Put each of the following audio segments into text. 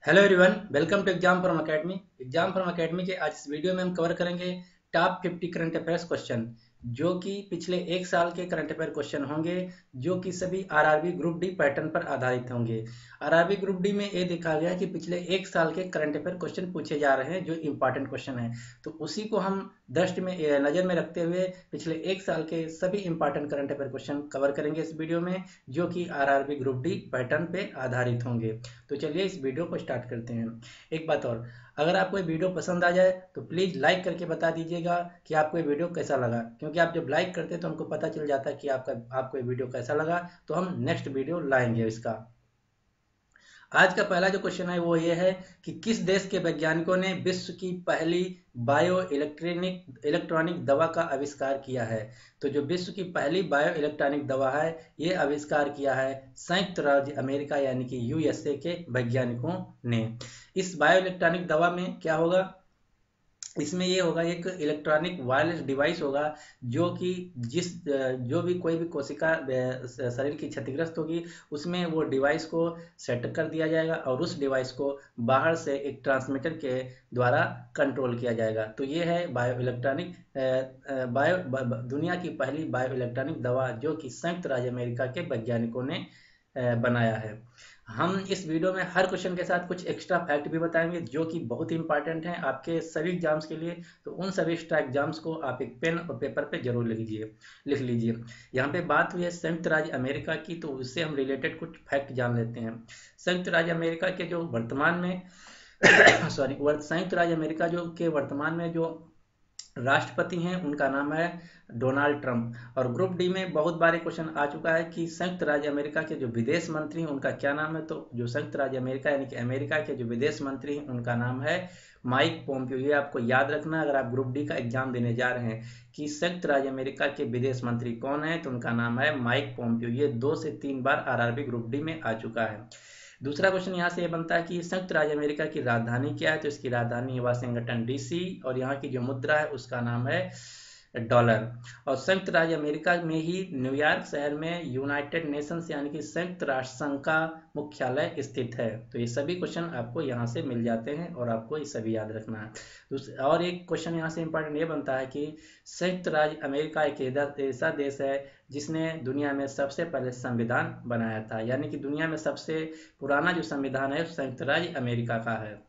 Hello everyone, welcome to exam from academy के आज इस वीडियो में हम कवर करेंगे टॉप 50 करंट अफेयर्स क्वेश्चन जो कि पिछले एक साल के करंट अफेयर क्वेश्चन होंगे, जो कि सभी आरआरबी ग्रुप डी पैटर्न पर आधारित होंगे। आरआरबी ग्रुप डी में ये देखा गया कि पिछले एक साल के करंट अफेयर क्वेश्चन पूछे जा रहे हैं जो इंपॉर्टेंट क्वेश्चन है, तो उसी को हम दृष्टि में नज़र में रखते हुए पिछले एक साल के सभी important current affair question cover करेंगे इस वीडियो में, जो कि आरआरबी ग्रुप डी पैटर्न पे आधारित होंगे। तो चलिए इस वीडियो को स्टार्ट करते हैं। एक बात और, अगर आपको ये वीडियो पसंद आ जाए तो प्लीज़ लाइक करके बता दीजिएगा कि आपको ये वीडियो कैसा लगा, क्योंकि आप जब लाइक करते हैं तो हमको पता चल जाता है कि आपको ये वीडियो कैसा लगा, तो हम नेक्स्ट वीडियो लाएंगे इसका। आज का पहला जो क्वेश्चन है वो ये है कि किस देश के वैज्ञानिकों ने विश्व की पहली बायो इलेक्ट्रॉनिक दवा का आविष्कार किया है। तो जो विश्व की पहली बायो इलेक्ट्रॉनिक दवा है, ये आविष्कार किया है संयुक्त राज्य अमेरिका यानी कि यूएसए के वैज्ञानिकों ने। इस बायो इलेक्ट्रॉनिक दवा में क्या होगा, इसमें ये होगा, एक इलेक्ट्रॉनिक वायरलेस डिवाइस होगा जो कि जो भी कोई भी कोशिका शरीर की क्षतिग्रस्त होगी, उसमें वो डिवाइस को सेट कर दिया जाएगा और उस डिवाइस को बाहर से एक ट्रांसमीटर के द्वारा कंट्रोल किया जाएगा। तो ये है बायो इलेक्ट्रॉनिक दुनिया की पहली बायो इलेक्ट्रॉनिक दवा जो कि संयुक्त राज्य अमेरिका के वैज्ञानिकों ने बनाया है। हम इस वीडियो में हर क्वेश्चन के साथ कुछ एक्स्ट्रा फैक्ट भी बताएंगे जो कि बहुत ही इंपॉर्टेंट हैं आपके सभी एग्जाम्स के लिए। तो उन सभी एक्स्ट्रा एग्जाम्स को आप एक पेन और पेपर पे जरूर लिख लीजिए। यहाँ पे बात हुई है संयुक्त राज्य अमेरिका की, तो उससे हम रिलेटेड कुछ फैक्ट जान लेते हैं। संयुक्त राज्य अमेरिका के जो वर्तमान में संयुक्त राज्य अमेरिका के वर्तमान में जो राष्ट्रपति हैं उनका नाम है डोनाल्ड ट्रंप। और ग्रुप डी में बहुत बार क्वेश्चन आ चुका है कि संयुक्त राज्य अमेरिका के जो विदेश मंत्री हैं उनका क्या नाम है। तो जो संयुक्त राज्य अमेरिका यानी कि अमेरिका के जो विदेश मंत्री हैं उनका नाम है माइक पोम्पियो। ये आपको याद रखना अगर आप ग्रुप डी का एग्जाम देने जा रहे हैं कि संयुक्त राज्य अमेरिका के विदेश मंत्री कौन है, तो उनका नाम है माइक पोम्पियो। ये 2 से 3 बार आरआरबी ग्रुप डी में आ चुका है। दूसरा क्वेश्चन यहाँ से ये बनता है कि संयुक्त राज्य अमेरिका की राजधानी क्या है। तो इसकी राजधानी है वाशिंगटन डीसी और यहाँ की जो मुद्रा है उसका नाम है डॉलर। और संयुक्त राज्य अमेरिका में ही न्यूयॉर्क शहर में यूनाइटेड नेशंस यानी कि संयुक्त राष्ट्र संघ का मुख्यालय स्थित है। तो ये सभी क्वेश्चन आपको यहाँ से मिल जाते हैं और आपको ये सभी याद रखना है। और एक क्वेश्चन यहाँ से इंपॉर्टेंट ये बनता है कि संयुक्त राज्य अमेरिका एक ऐसा देश है जिसने दुनिया में सबसे पहले संविधान बनाया था, यानी कि दुनिया में सबसे पुराना जो संविधान है संयुक्त राज्य अमेरिका का है।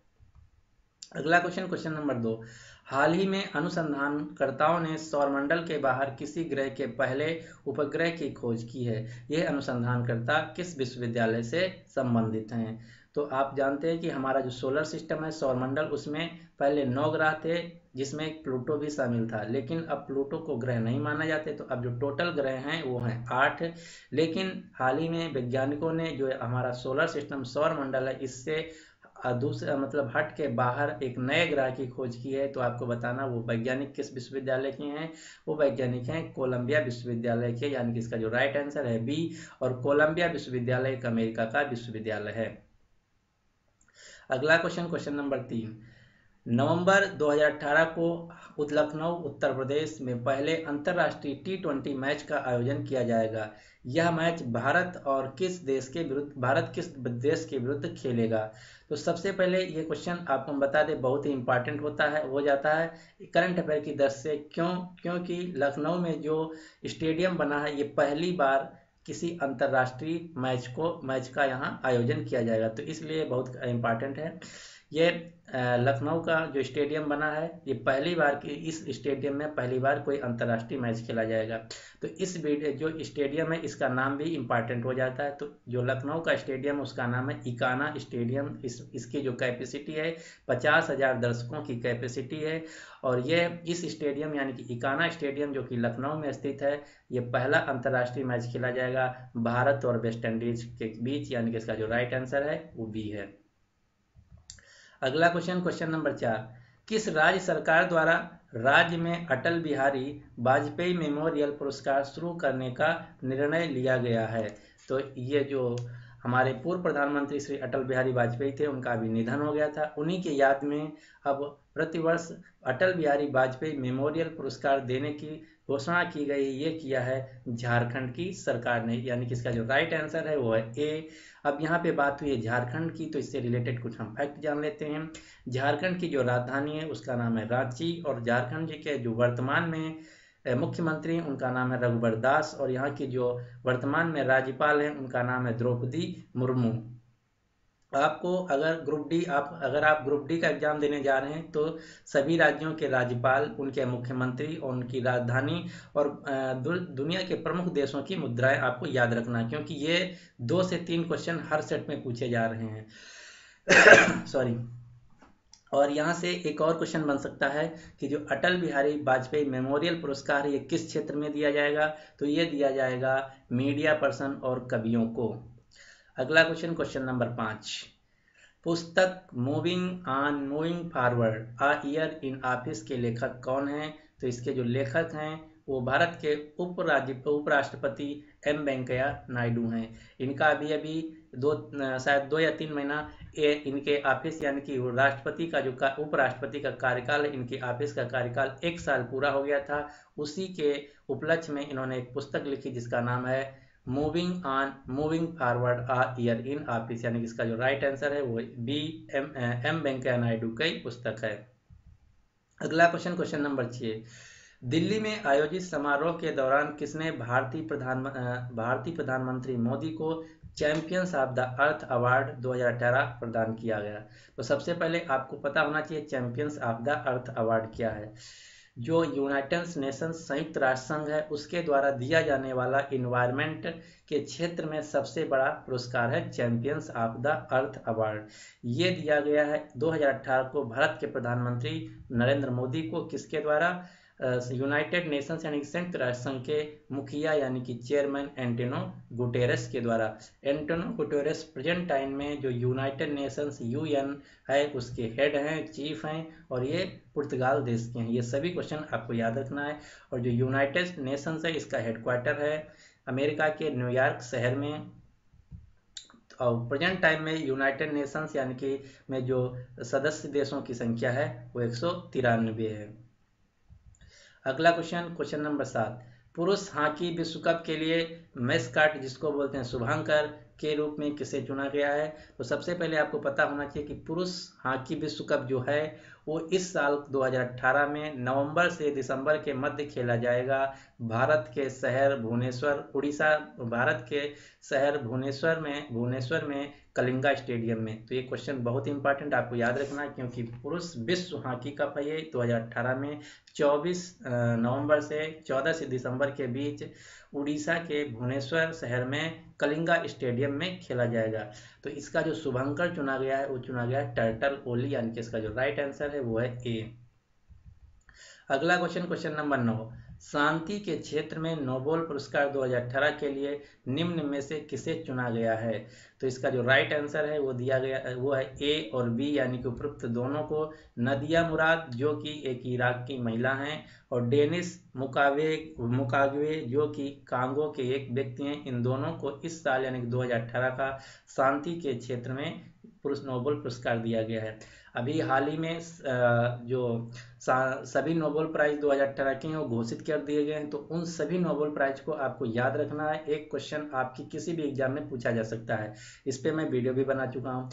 अगला क्वेश्चन नंबर 2, हाल ही में अनुसंधानकर्ताओं ने सौरमंडल के बाहर किसी ग्रह के पहले उपग्रह की खोज की है। यह अनुसंधानकर्ता किस विश्वविद्यालय से संबंधित हैं। तो आप जानते हैं कि हमारा जो सोलर सिस्टम है सौरमंडल, उसमें पहले 9 ग्रह थे जिसमें प्लूटो भी शामिल था, लेकिन अब प्लूटो को ग्रह नहीं माना जाते। तो अब जो टोटल ग्रह हैं वो हैं 8। लेकिन हाल ही में वैज्ञानिकों ने जो हमारा सोलर सिस्टम सौरमंडल है इससे दूसरा मतलब हट के बाहर एक नए ग्रह की खोज की है। तो आपको बताना वो वैज्ञानिक किस विश्वविद्यालय के हैं। वो वैज्ञानिक हैं कोलंबिया विश्वविद्यालय के, यानी कि इसका जो राइट आंसर है बी। और कोलंबिया विश्वविद्यालय एक अमेरिका का विश्वविद्यालय है। अगला क्वेश्चन नंबर 3, नवंबर 2018 को लखनऊ उत्तर प्रदेश में पहले अंतर्राष्ट्रीय T20 मैच का आयोजन किया जाएगा। यह मैच भारत किस देश के विरुद्ध खेलेगा। तो सबसे पहले ये क्वेश्चन आपको हम बता दें बहुत ही इंपॉर्टेंट हो जाता है करंट अफेयर की दृष्टि से। क्योंकि लखनऊ में जो स्टेडियम बना है ये पहली बार किसी अंतर्राष्ट्रीय मैच का यहाँ आयोजन किया जाएगा, तो इसलिए बहुत इम्पॉर्टेंट है। ये लखनऊ का जो स्टेडियम बना है ये इस स्टेडियम में पहली बार कोई अंतर्राष्ट्रीय मैच खेला जाएगा। तो इस जो स्टेडियम है इसका नाम भी इम्पॉर्टेंट हो जाता है। तो जो लखनऊ का स्टेडियम उसका नाम है इकाना स्टेडियम। इसकी जो कैपेसिटी है 50,000 दर्शकों की कैपेसिटी है। और ये इस स्टेडियम यानी कि इकाना स्टेडियम जो कि लखनऊ में स्थित है, ये पहला अंतर्राष्ट्रीय मैच खेला जाएगा भारत और वेस्ट इंडीज के बीच, यानी कि इसका जो राइट आंसर है वो बी है। अगला क्वेश्चन नंबर 4, किस राज्य सरकार द्वारा राज्य में अटल बिहारी वाजपेयी मेमोरियल पुरस्कार शुरू करने का निर्णय लिया गया है। तो ये जो हमारे पूर्व प्रधानमंत्री श्री अटल बिहारी वाजपेयी थे उनका अभी निधन हो गया था, उन्हीं के याद में अब प्रतिवर्ष अटल बिहारी वाजपेयी मेमोरियल पुरस्कार देने की घोषणा की गई, ये किया है झारखंड की सरकार ने, यानी कि इसका जो राइट आंसर है वो है ए। अब यहाँ पे बात हुई है झारखंड की, तो इससे रिलेटेड कुछ हम फैक्ट जान लेते हैं। झारखंड की जो राजधानी है उसका नाम है रांची, और झारखंड जी के जो वर्तमान में मुख्यमंत्री हैं उनका नाम है रघुबर दास, और यहाँ की जो वर्तमान में राज्यपाल हैं उनका नाम है द्रौपदी मुर्मू। आपको अगर आप ग्रुप डी का एग्जाम देने जा रहे हैं तो सभी राज्यों के राज्यपाल, उनके मुख्यमंत्री और उनकी राजधानी और दुनिया के प्रमुख देशों की मुद्राएं आपको याद रखना है, क्योंकि ये 2 से 3 क्वेश्चन हर सेट में पूछे जा रहे हैं। सॉरी। और यहाँ से एक और क्वेश्चन बन सकता है कि जो अटल बिहारी वाजपेयी मेमोरियल पुरस्कार है ये किस क्षेत्र में दिया जाएगा, तो ये दिया जाएगा मीडिया पर्सन और कवियों को। अगला क्वेश्चन, क्वेश्चन नंबर 5। पुस्तक moving forward a year in office के लेखक कौन हैं, तो इसके जो लेखक हैं वो भारत के उपराष्ट्रपति एम वेंकैया नायडू हैं। इनका अभी शायद 2 या 3 महीना इनके ऑफिस यानी कि राष्ट्रपति का जो उपराष्ट्रपति का कार्यकाल है, इनके ऑफिस का कार्यकाल 1 साल पूरा हो गया था। उसी के उपलक्ष्य में इन्होंने एक पुस्तक लिखी जिसका नाम है moving forward a year in office, यानी कि इसका जो राइट आंसर है वो एम वेंकैया नायडू की पुस्तक है। अगला क्वेश्चन, क्वेश्चन नंबर 6। दिल्ली में आयोजित समारोह के दौरान किसने भारतीय प्रधानमंत्री मोदी को champions of the earth award 2018 प्रदान किया गया? तो सबसे पहले आपको पता होना चाहिए champions of the earth award क्या है। जो यूनाइटेड नेशंस संयुक्त राष्ट्र संघ है उसके द्वारा दिया जाने वाला इन्वायरमेंट के क्षेत्र में सबसे बड़ा पुरस्कार है champions of the earth award. ये दिया गया है 2018 को भारत के प्रधानमंत्री नरेंद्र मोदी को, किसके द्वारा? यूनाइटेड नेशंस यानी संयुक्त राष्ट्र संघ के मुखिया यानी कि चेयरमैन एंटोनियो गुटेरेस के द्वारा। एंटोनियो गुटेरेस प्रेजेंट टाइम में जो यूनाइटेड नेशंस यूएन है उसके हेड हैं, चीफ हैं, और ये पुर्तगाल देश के हैं। ये सभी क्वेश्चन आपको याद रखना है। और जो यूनाइटेड नेशंस है इसका हेडक्वार्टर है अमेरिका के न्यूयॉर्क शहर में। और प्रेजेंट टाइम में यूनाइटेड नेशंस यानी कि में जो सदस्य देशों की संख्या है वो 193 है। अगला क्वेश्चन, क्वेश्चन नंबर 7। पुरुष हॉकी विश्व कप के लिए मैस्कॉट जिसको बोलते हैं शुभंकर के रूप में किसे चुना गया है? तो सबसे पहले आपको पता होना चाहिए कि पुरुष हॉकी विश्व कप जो है वो इस साल 2018 में नवंबर से दिसंबर के मध्य खेला जाएगा भारत के शहर भुवनेश्वर, उड़ीसा, भारत के शहर भुवनेश्वर में कलिंगा स्टेडियम में। तो ये क्वेश्चन बहुत इंपॉर्टेंट आपको याद रखना है, क्योंकि पुरुष विश्व हॉकी कप है ये 2018 में 24 नवंबर से 14 से दिसंबर के बीच उड़ीसा के भुवनेश्वर शहर में कलिंगा स्टेडियम में खेला जाएगा। तो इसका जो शुभंकर चुना गया है वो चुना गया है टर्टल ओली, यानी कि इसका जो राइट आंसर है वो है ए। अगला क्वेश्चन, क्वेश्चन नंबर 9। शांति के क्षेत्र में नोबेल पुरस्कार 2018 के लिए निम्न में से किसे चुना गया है? तो इसका जो राइट आंसर है वो दिया गया वो है ए और बी, यानी कि उपरोक्त दोनों को नदिया मुराद जो कि एक इराक की महिला हैं, और डेनिस मुकागवे जो कि कांगो के एक व्यक्ति हैं। इन दोनों को इस साल यानी कि 2018 का शांति के क्षेत्र में नोबेल पुरस्कार दिया गया है। अभी हाल ही में जो सभी नोबेल प्राइज 2018 के हैं वो घोषित कर दिए गए हैं। तो उन सभी नोबेल प्राइज को आपको याद रखना है। एक क्वेश्चन आपकी किसी भी एग्जाम में पूछा जा सकता है, इस पे मैं वीडियो भी बना चुका हूँ।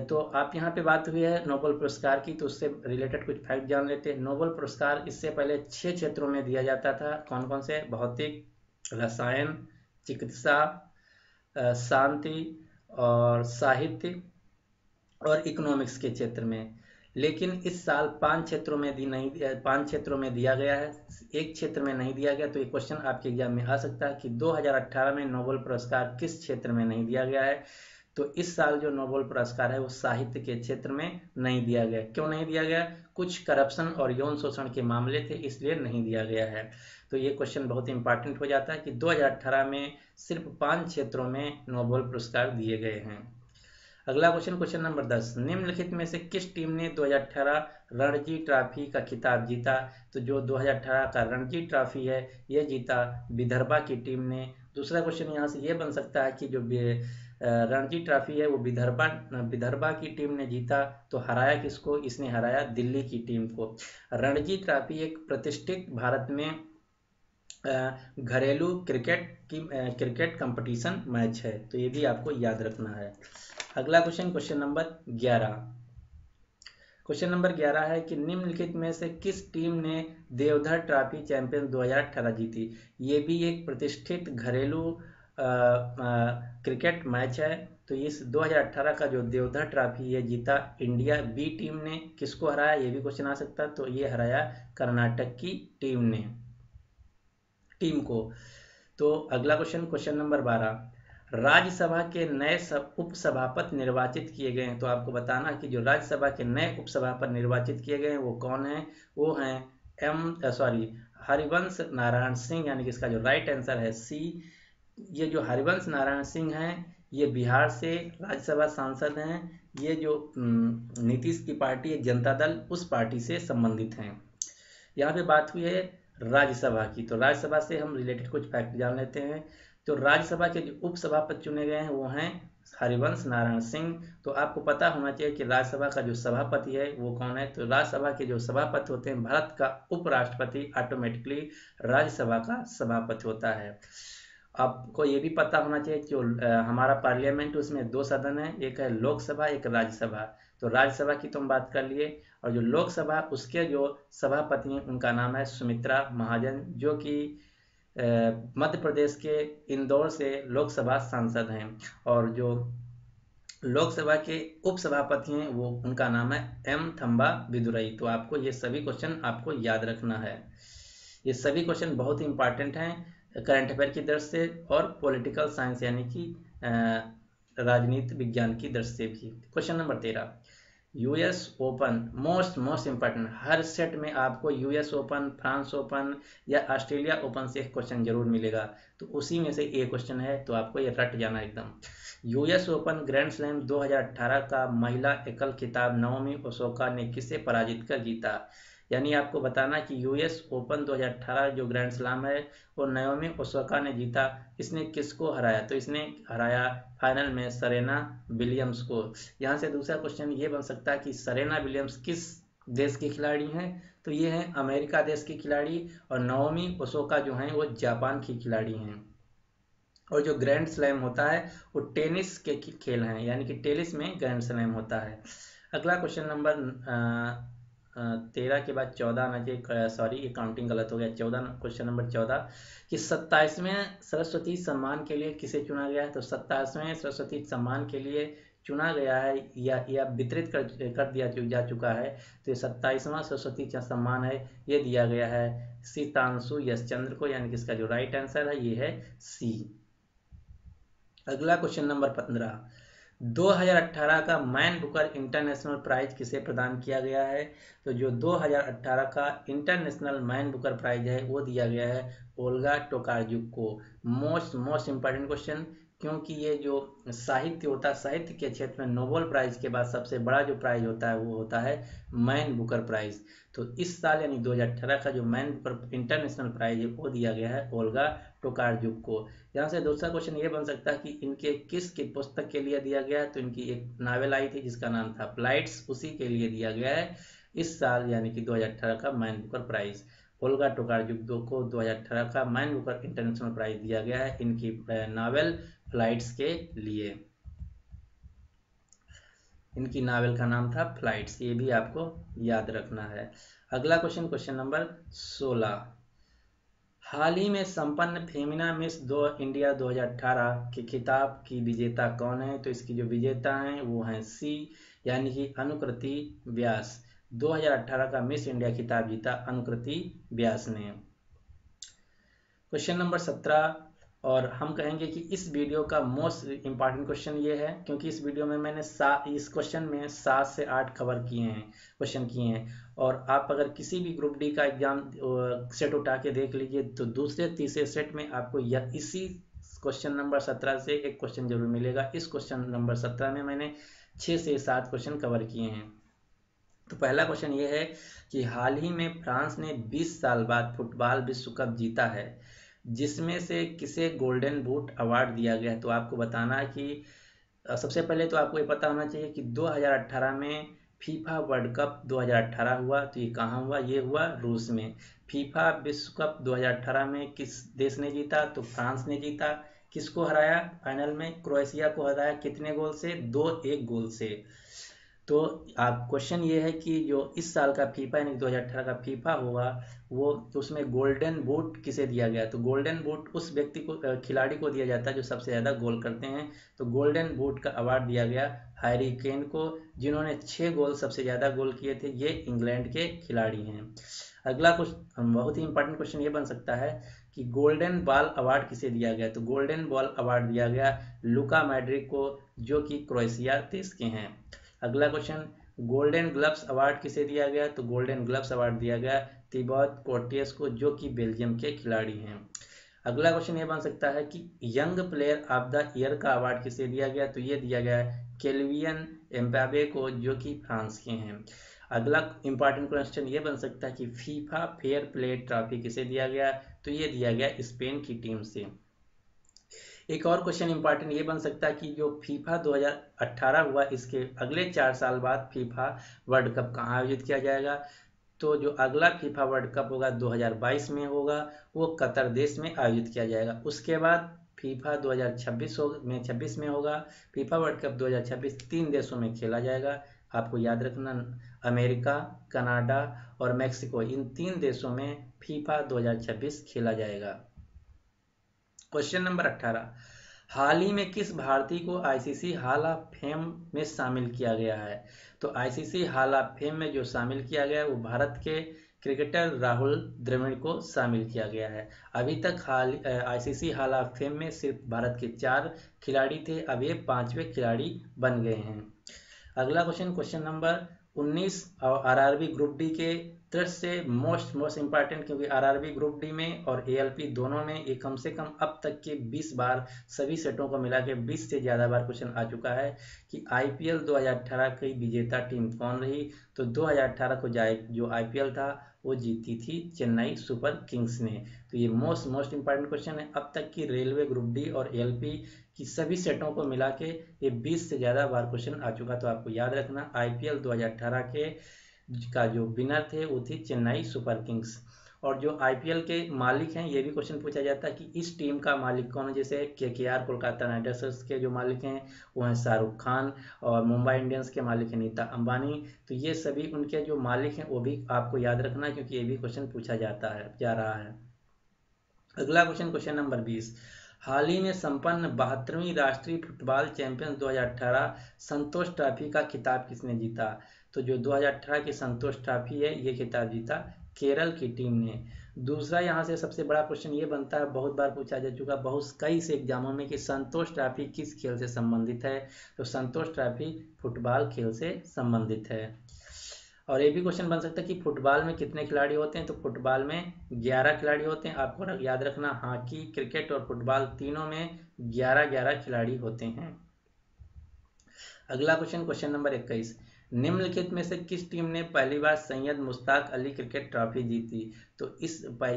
तो आप यहाँ पे बात हुई है नोबेल पुरस्कार की, तो उससे रिलेटेड कुछ फैक्ट जान लेते हैं। नोबेल पुरस्कार इससे पहले 6 क्षेत्रों में दिया जाता था। कौन कौन से? भौतिक, रसायन, चिकित्सा, शांति और साहित्य और इकोनॉमिक्स के क्षेत्र में। लेकिन इस साल 5 क्षेत्रों में दिया गया है, एक क्षेत्र में नहीं दिया गया। तो ये क्वेश्चन आपके एग्जाम में आ सकता है कि 2018 में नोबेल पुरस्कार किस क्षेत्र में नहीं दिया गया है? तो इस साल जो नोबेल पुरस्कार है वो साहित्य के क्षेत्र में नहीं दिया गया। क्यों नहीं दिया गया? कुछ करप्शन और यौन शोषण के मामले थे, इसलिए नहीं दिया गया है। तो ये क्वेश्चन बहुत इंपॉर्टेंट हो जाता है कि 2018 में सिर्फ 5 क्षेत्रों में नोबेल पुरस्कार दिए गए हैं। अगला क्वेश्चन, क्वेश्चन नंबर 10। निम्नलिखित में से किस टीम ने 2018 रणजी ट्रॉफी का खिताब जीता? तो जो 2018 का रणजी ट्रॉफी है ये जीता विदर्भा की टीम ने। दूसरा क्वेश्चन यहाँ से ये बन सकता है कि जो रणजी ट्रॉफी है वो विदर्भा की टीम ने जीता, तो हराया किसको? इसने हराया दिल्ली की टीम को। रणजी ट्रॉफी एक प्रतिष्ठित भारत में घरेलू क्रिकेट कंपटीशन मैच है, तो ये भी आपको याद रखना है। अगला question, question number 11। Question number 11 है कि निम्नलिखित में से किस टीम ने देवधर ट्रॉफी चैंपियन 2018 जीती। ये भी एक प्रतिष्ठित घरेलू क्रिकेट मैच है। तो इस 2018 का जो देवधर ट्रॉफी ये जीता इंडिया बी टीम ने। किसको हराया, ये भी क्वेश्चन आ सकता है। तो ये हराया कर्नाटक की टीम को। तो अगला क्वेश्चन, क्वेश्चन नंबर 12। राज्यसभा के नए उपसभापति निर्वाचित किए गए हैं। तो आपको बताना कि जो राज्यसभा के नए उपसभापति निर्वाचित किए गए हैं वो कौन है। वो हैं हरिवंश नारायण सिंह, यानी कि इसका जो राइट आंसर है सी। ये जो हरिवंश नारायण सिंह हैं ये बिहार से राज्यसभा सांसद हैं। ये जो नीतीश की पार्टी है जनता दल, उस पार्टी से संबंधित हैं। यहाँ पे बात हुई है राज्यसभा की, तो राज्यसभा से हम रिलेटेड कुछ फैक्ट जान लेते हैं। तो राज्यसभा के जो उपसभापति चुने गए हैं वो हैं हरिवंश नारायण सिंह। तो आपको पता होना चाहिए कि राज्यसभा का जो सभापति है वो कौन है। तो राज्यसभा के जो सभापति होते हैं, भारत का उपराष्ट्रपति ऑटोमेटिकली राज्यसभा का सभापति होता है। आपको ये भी पता होना चाहिए कि हमारा पार्लियामेंट उसमें दो सदन है, एक है लोकसभा, एक राज्यसभा। तो राज्यसभा की तो हम बात कर लिए, और जो लोकसभा उसके जो सभापति हैं उनका नाम है सुमित्रा महाजन, जो कि मध्य प्रदेश के इंदौर से लोकसभा सांसद हैं। और जो लोकसभा के उपसभापति हैं वो उनका नाम है एम थंबा विदुरई। तो आपको ये सभी क्वेश्चन आपको याद रखना है। ये सभी क्वेश्चन बहुत ही इंपॉर्टेंट हैं करंट अफेयर की दृष्टि से और पॉलिटिकल साइंस यानी कि राजनीति विज्ञान की दृष्टि से भी। Question number 13। US Open most important, हर सेट में आपको यूएस ओपन, फ्रांस ओपन या ऑस्ट्रेलिया ओपन से एक क्वेश्चन जरूर मिलेगा। तो उसी में से एक क्वेश्चन है, तो आपको ये रट जाना एकदम। यूएस ओपन ग्रैंड स्लैम 2018 का महिला एकल खिताब नाओमी ओसाका ने किसे पराजित कर जीता। यानी आपको बताना कि यूएस ओपन 2018 जो ग्रैंड स्लैम है वो नाओमी ओसाका ने जीता। इसने किसको हराया, तो इसने हराया फाइनल में सेरेना विलियम्स को। यहाँ से दूसरा क्वेश्चन ये बन सकता है कि सेरेना विलियम्स किस देश की खिलाड़ी हैं। तो ये हैं अमेरिका देश की खिलाड़ी, और नाओमी ओसाका जो हैं वो जापान की खिलाड़ी हैं। और जो ग्रैंड स्लैम होता है वो टेनिस के खेल हैं, यानी कि टेनिस में ग्रैंड स्लैम होता है। अगला क्वेश्चन नंबर 13 के बाद 14 आना चाहिए, सॉरी ये काउंटिंग गलत हो गया। 14, क्वेश्चन नंबर 14 कि 27वें सरस्वती सम्मान के लिए किसे चुना गया है। तो 27वें सरस्वती सम्मान के लिए चुना गया है या वितरित कर दिया जा चुका है। तो ये 27वां सरस्वती सम्मान है, ये दिया गया है सीतांशु यशचंद्र को, यानी कि इसका जो राइट आंसर है ये है सी। अगला क्वेश्चन नंबर 15। 2018 का मैन बुकर इंटरनेशनल प्राइज किसे प्रदान किया गया है। तो जो 2018 का इंटरनेशनल मैन बुकर प्राइज है वो दिया गया है ओल्गा टोकार्जुक को। मोस्ट इंपॉर्टेंट क्वेश्चन, क्योंकि ये जो साहित्य होता है, साहित्य के क्षेत्र में नोबेल प्राइज के बाद सबसे बड़ा जो प्राइज होता है वो होता है मैन बुकर प्राइज। तो इस साल यानी 2018 का जो मैन बुकर इंटरनेशनल प्राइज है वो दिया गया है ओल्गा टोकार्जुक को। यहाँ से दूसरा क्वेश्चन ये बन सकता है कि इनके किस की पुस्तक के लिए दिया गया है। तो इनकी एक नावल आई थी जिसका नाम था फ्लाइट्स, उसी के लिए दिया गया है इस साल यानी कि 2018 का मैन बुकर प्राइज। ओल्गा टोकार्जुक को 2018 का मैन बुकर इंटरनेशनल प्राइज दिया गया है इनकी नावल फ्लाइट्स के लिए। इनकी नावल का नाम था फ्लाइट्स, ये भी आपको याद रखना है। अगला क्वेश्चन, क्वेश्चन नंबर 16। हाल ही में संपन्न फेमिना मिस इंडिया 2018 के खिताब की विजेता कौन है। तो इसकी जो विजेता हैं वो हैं सी, यानी कि अनुकृति व्यास। 2018 का मिस इंडिया खिताब जीता अनुकृति व्यास ने। क्वेश्चन नंबर 17, और हम कहेंगे कि इस वीडियो का मोस्ट इंपॉर्टेंट क्वेश्चन ये है, क्योंकि इस वीडियो में मैंने इस क्वेश्चन में 7 से 8 कवर किए हैं, क्वेश्चन किए हैं। और आप अगर किसी भी ग्रुप डी का एग्जाम सेट उठा के देख लीजिए तो दूसरे तीसरे सेट में आपको इसी क्वेश्चन नंबर 17 से एक क्वेश्चन जरूर मिलेगा। इस क्वेश्चन नंबर 17 में मैंने 6 से 7 क्वेश्चन कवर किए हैं। तो पहला क्वेश्चन ये है कि हाल ही में फ्रांस ने 20 साल बाद फुटबॉल विश्व कप जीता है, जिसमें से किसे गोल्डन बूट अवार्ड दिया गया है। तो आपको बताना है कि सबसे पहले तो आपको ये पता होना चाहिए कि 2018 में फीफा वर्ल्ड कप 2018 हुआ, तो ये कहाँ हुआ? ये हुआ रूस में। फीफा विश्व कप 2018 में किस देश ने जीता? तो फ्रांस ने जीता। किसको हराया फाइनल में? क्रोएशिया को हराया। कितने गोल से? 2-1 गोल से। तो आप क्वेश्चन ये है कि जो इस साल का फीफा यानी 2018 का फीफा हुआ वो, तो उसमें गोल्डन बूट किसे दिया गया? तो गोल्डन बूट उस व्यक्ति को, खिलाड़ी को दिया जाता है जो सबसे ज़्यादा गोल करते हैं। तो गोल्डन बूट का अवार्ड दिया गया हैरी केन को, जिन्होंने 6 गोल, सबसे ज़्यादा गोल किए थे। ये इंग्लैंड के खिलाड़ी हैं। अगला कुछ बहुत ही इंपॉर्टेंट क्वेश्चन ये बन सकता है कि गोल्डन बॉल अवार्ड किसे दिया गया? तो गोल्डन बॉल अवार्ड दिया गया लुका मॉड्रिक को, जो कि क्रोएशिया देश के हैं। अगला क्वेश्चन, गोल्डन ग्लव्स अवार्ड किसे दिया गया? तो गोल्डन ग्लव्स अवार्ड दिया गया थिबाउट कोर्टिस को, जो कि बेल्जियम के खिलाड़ी हैं। अगला क्वेश्चन ये बन सकता है कि young player of the year का अवार्ड किसे दिया गया? तो ये दिया गया केल्विन एम्बापे को, जो कि फ्रांस के हैं। अगला इंपॉर्टेंट क्वेश्चन ये बन सकता है कि फीफा फेयर प्ले ट्रॉफी किसे दिया गया? तो ये दिया गया स्पेन की टीम से। एक और क्वेश्चन इंपॉर्टेंट ये बन सकता है कि जो फीफा 2018 हुआ, इसके अगले 4 साल बाद फीफा वर्ल्ड कप कहाँ आयोजित किया जाएगा? तो जो अगला फीफा वर्ल्ड कप होगा 2022 में होगा, वो कतर देश में आयोजित किया जाएगा। उसके बाद फीफा 2026 में होगा। फीफा वर्ल्ड कप 2026 3 देशों में खेला जाएगा। आपको याद रखना, अमेरिका, कनाडा और मैक्सिको, इन 3 देशों में फीफा 2026 खेला जाएगा। क्वेश्चन नंबर 18, हाल ही में किस भारतीय को आईसीसी हॉल ऑफ फेम में शामिल किया गया है? तो आईसीसी हॉल ऑफ फेम में जो शामिल किया गया है वो भारत के क्रिकेटर राहुल द्रविड़ को शामिल किया गया है। अभी तक आईसीसी हॉल ऑफ फेम में सिर्फ भारत के 4 खिलाड़ी थे, अब ये 5वें खिलाड़ी बन गए हैं। अगला क्वेश्चन नंबर 19, और आरआरबी ग्रुप डी के दृष्टि से मोस्ट इंपॉर्टेंट, क्योंकि आरआरबी ग्रुप डी में और एएलपी दोनों में ये कम से कम अब तक के 20 बार, सभी सेटों को मिला के 20 से ज़्यादा बार क्वेश्चन आ चुका है कि आईपीएल 2018 की विजेता टीम कौन रही? तो 2018 को जो आईपीएल था वो जीती थी चेन्नई सुपर किंग्स ने। तो ये मोस्ट इंपॉर्टेंट क्वेश्चन है। अब तक की रेलवे ग्रुप डी और एएलपी की सभी सेटों को मिला के ये 20 से ज़्यादा बार क्वेश्चन आ चुका। तो आपको याद रखना, आईपीएल 2018 का जो विनर थे वो थी चेन्नई सुपर किंग्स। और जो आईपीएल के मालिक हैं, ये भी क्वेश्चन पूछा जाता है कि इस टीम का मालिक कौन है? जैसे केकेआर कोलकाता नाइट राइडर्स के जो मालिक हैं वो हैं शाहरुख खान, और मुंबई इंडियंस के मालिक हैं नीता अंबानी। तो ये सभी उनके जो मालिक हैं वो भी आपको याद रखना है, क्योंकि ये भी क्वेश्चन पूछा जा रहा है। अगला क्वेश्चन नंबर 20, हाल ही में संपन्न 72वीं राष्ट्रीय फुटबॉल चैंपियंस 2018 संतोष ट्रॉफी का खिताब किसने जीता? तो जो 2018 की संतोष ट्रॉफी है, ये खिताब जीता केरल की टीम ने। दूसरा यहाँ से सबसे बड़ा क्वेश्चन ये बनता है, बहुत बार पूछा जा चुका बहुत कई से एग्जामों में, कि संतोष ट्रॉफी किस खेल से संबंधित है? तो संतोष ट्रॉफी फुटबॉल खेल से संबंधित है। और ये भी क्वेश्चन बन सकता है कि फुटबॉल में कितने खिलाड़ी होते हैं? तो फुटबॉल में 11 खिलाड़ी होते हैं। आपको याद रखना, हॉकी, क्रिकेट और फुटबॉल तीनों में 11-11 खिलाड़ी होते हैं। अगला क्वेश्चन नंबर 21, निम्नलिखित में से किस टीम ने पहली बार सैयद मुश्ताक अली क्रिकेट ट्रॉफी जीती? तो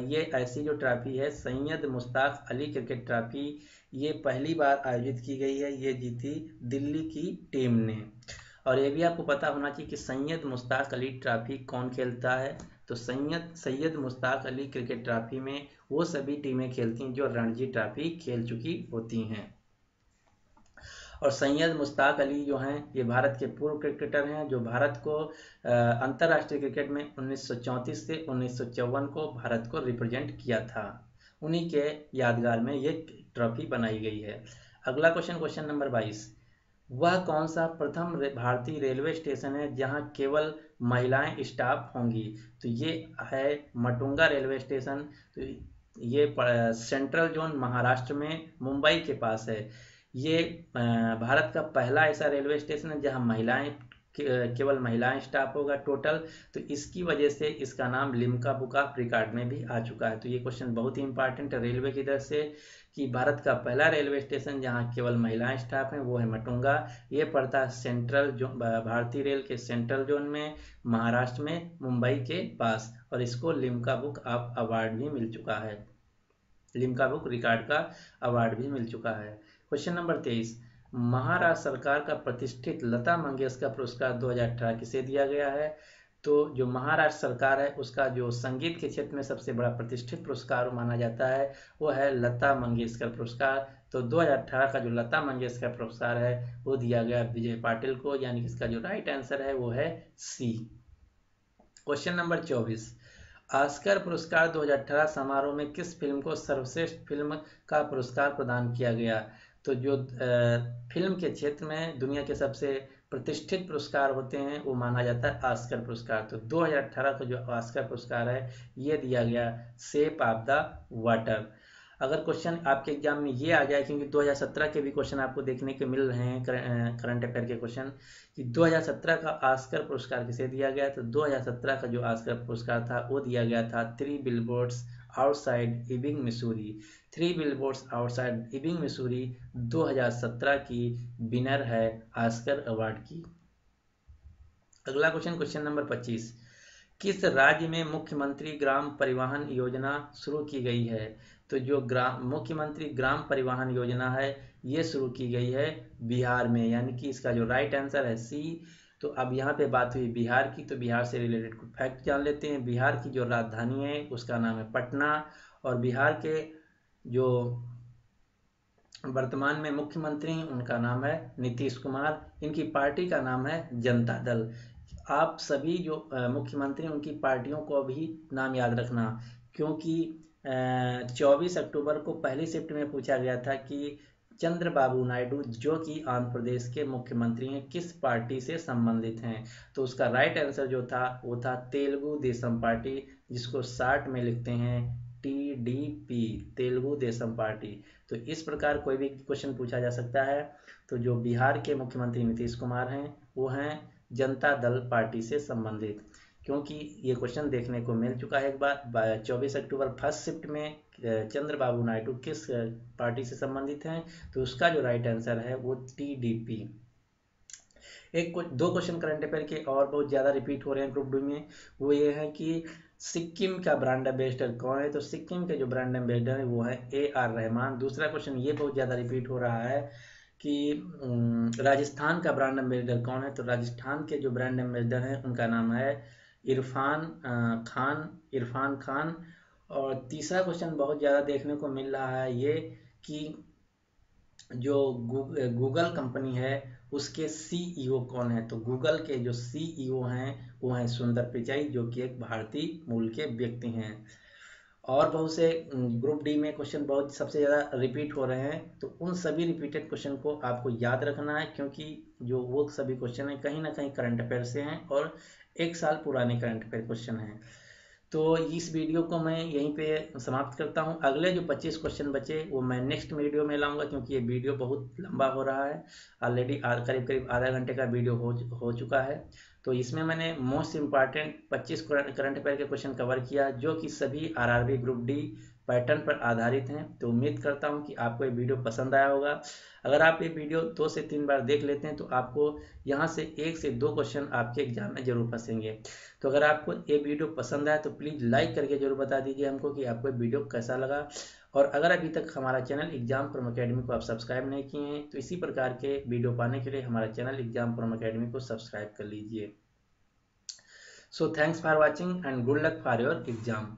ये ऐसी जो ट्रॉफी है, सैयद मुश्ताक अली क्रिकेट ट्रॉफी, ये पहली बार आयोजित की गई है। ये जीती दिल्ली की टीम ने। और ये भी आपको पता होना चाहिए कि सैयद मुश्ताक अली ट्रॉफी कौन खेलता है? तो सैयद मुश्ताक अली क्रिकेट ट्रॉफी में वो सभी टीमें खेलती हैं जो रणजी ट्रॉफी खेल चुकी होती हैं। और सैयद मुश्ताक अली जो हैं, ये भारत के पूर्व क्रिकेटर हैं, जो भारत को अंतर्राष्ट्रीय क्रिकेट में 1934 से 1954 को भारत को रिप्रेजेंट किया था। उन्हीं के यादगार में ये ट्रॉफी बनाई गई है। अगला क्वेश्चन नंबर 22, वह कौन सा प्रथम भारतीय रेलवे स्टेशन है जहां केवल महिलाएं स्टाफ होंगी? तो ये है मटुंगा रेलवे स्टेशन। तो ये सेंट्रल जोन महाराष्ट्र में मुंबई के पास है। ये भारत का पहला ऐसा रेलवे स्टेशन है जहां केवल महिलाएं स्टाफ होगा टोटल। तो इसकी वजह से इसका नाम लिम्का बुक ऑफ रिकॉर्ड में भी आ चुका है। तो ये क्वेश्चन बहुत ही इंपॉर्टेंट है रेलवे की तरफ से, कि भारत का पहला रेलवे स्टेशन जहां केवल महिलाएं स्टाफ हैं वो है मटुंगा। ये पड़ता है सेंट्रल जोन, भारतीय रेल के सेंट्रल जोन में, महाराष्ट्र में, मुंबई के पास। और इसको लिम्का बुक ऑफ अवार्ड भी मिल चुका है, लिम्का बुक रिकॉर्ड का अवार्ड भी मिल चुका है। क्वेश्चन नंबर 23, महाराष्ट्र सरकार का प्रतिष्ठित लता मंगेशकर पुरस्कार 2018 किसे दिया गया है? तो जो महाराष्ट्र सरकार है उसका जो संगीत के क्षेत्र में सबसे बड़ा प्रतिष्ठित पुरस्कार माना जाता है वो है लता मंगेशकर पुरस्कार। तो 2018 का जो लता मंगेशकर पुरस्कार है वो दिया गया विजय पाटिल को, यानी कि इसका जो राइट आंसर है वो है सी। क्वेश्चन नंबर 24, ऑस्कर पुरस्कार 2018 समारोह में किस फिल्म को सर्वश्रेष्ठ फिल्म का पुरस्कार प्रदान किया गया? तो जो फिल्म के क्षेत्र में दुनिया के सबसे प्रतिष्ठित पुरस्कार होते हैं वो माना जाता है ऑस्कर पुरस्कार। तो 2018 का जो ऑस्कर पुरस्कार है ये दिया गया शेप ऑफ द वाटर। अगर क्वेश्चन आपके एग्जाम में ये आ जाए, क्योंकि 2017 के भी क्वेश्चन आपको देखने के मिल रहे हैं करंट अफेयर के क्वेश्चन, कि 2017 का ऑस्कर पुरस्कार किसे दिया गया, तो 2017 का जो ऑस्कर पुरस्कार था वो दिया गया था three billboards outside इबिंग Missouri. Three billboards outside इबिंग Missouri 2017 की विनर है ऑस्कर अवार्ड की। अगला क्वेश्चन, क्वेश्चन नंबर 25, किस राज्य में मुख्यमंत्री ग्राम परिवहन योजना शुरू की गई है? तो जो मुख्यमंत्री ग्राम परिवहन योजना है ये शुरू की गई है बिहार में, यानी कि इसका जो राइट आंसर है सी। तो अब यहाँ पे बात हुई बिहार की, तो बिहार से रिलेटेड कुछ फैक्ट जान लेते हैं। बिहार की जो राजधानी है उसका नाम है पटना, और बिहार के जो वर्तमान में मुख्यमंत्री हैं उनका नाम है नीतीश कुमार। इनकी पार्टी का नाम है जनता दल। आप सभी जो मुख्यमंत्री उनकी पार्टियों को भी नाम याद रखना, क्योंकि 24 अक्टूबर को पहली शिफ्ट में पूछा गया था कि चंद्रबाबू नायडू जो कि आंध्र प्रदेश के मुख्यमंत्री हैं किस पार्टी से संबंधित हैं? तो उसका राइट आंसर जो था वो था तेलुगु देशम पार्टी, जिसको शार्ट में लिखते हैं TDP, तेलुगु देशम पार्टी। तो इस प्रकार कोई भी क्वेश्चन पूछा जा सकता है। तो जो बिहार के मुख्यमंत्री नीतीश कुमार हैं वो हैं जनता दल पार्टी से संबंधित, क्योंकि ये क्वेश्चन देखने को मिल चुका है एक बार। 24 अक्टूबर फर्स्ट शिफ्ट में चंद्रबाबू नायडू किस पार्टी से संबंधित हैं, तो उसका जो राइट आंसर है वो TDP। दो क्वेश्चन करंट अफेयर के और बहुत ज़्यादा रिपीट हो रहे हैं ग्रुप डी में, वो ये है कि सिक्किम का ब्रांड एम्बेसडर कौन है? तो सिक्किम के जो ब्रांड एम्बेसडर है वो है AR रहमान। दूसरा क्वेश्चन ये बहुत ज़्यादा रिपीट हो रहा है कि राजस्थान का ब्रांड एम्बेसडर कौन है? तो राजस्थान के जो ब्रांड एम्बेसडर हैं उनका नाम है इरफान खान। और तीसरा क्वेश्चन बहुत ज़्यादा देखने को मिल रहा है ये कि जो गूगल कंपनी है उसके CEO कौन है? तो गूगल के जो CEO हैं वो हैं सुंदर पिचाई, जो कि एक भारतीय मूल के व्यक्ति हैं। और बहुत से ग्रुप डी में क्वेश्चन बहुत सबसे ज़्यादा रिपीट हो रहे हैं, तो उन सभी रिपीटेड क्वेश्चन को आपको याद रखना है, क्योंकि जो वो सभी क्वेश्चन हैं कहीं ना कहीं करंट अफेयर से हैं और एक साल पुराने करंट अफेयर क्वेश्चन हैं। तो इस वीडियो को मैं यहीं पे समाप्त करता हूं। अगले जो 25 क्वेश्चन बचे वो मैं नेक्स्ट वीडियो में लाऊंगा, क्योंकि ये वीडियो बहुत लंबा हो रहा है। ऑलरेडी करीब आधा घंटे का वीडियो हो चुका है। तो इसमें मैंने मोस्ट इम्पॉर्टेंट 25 करंट अफेयर के क्वेश्चन कवर किया, जो कि सभी RRB ग्रुप डी पैटर्न पर आधारित हैं। तो उम्मीद करता हूं कि आपको ये वीडियो पसंद आया होगा। अगर आप ये वीडियो 2 से 3 बार देख लेते हैं तो आपको यहाँ से 1 से 2 क्वेश्चन आपके एग्जाम में जरूर फंसेंगे। तो अगर आपको ये वीडियो पसंद आया तो प्लीज़ लाइक करके जरूर बता दीजिए हमको कि आपको ये वीडियो कैसा लगा। और अगर अभी तक हमारा चैनल एग्जाम प्रोम अकेडमी को आप सब्सक्राइब नहीं किए हैं तो इसी प्रकार के वीडियो पाने के लिए हमारा चैनल एग्जाम प्रोम अकेडमी को सब्सक्राइब कर लीजिए। So thanks for watching and good luck for your exam.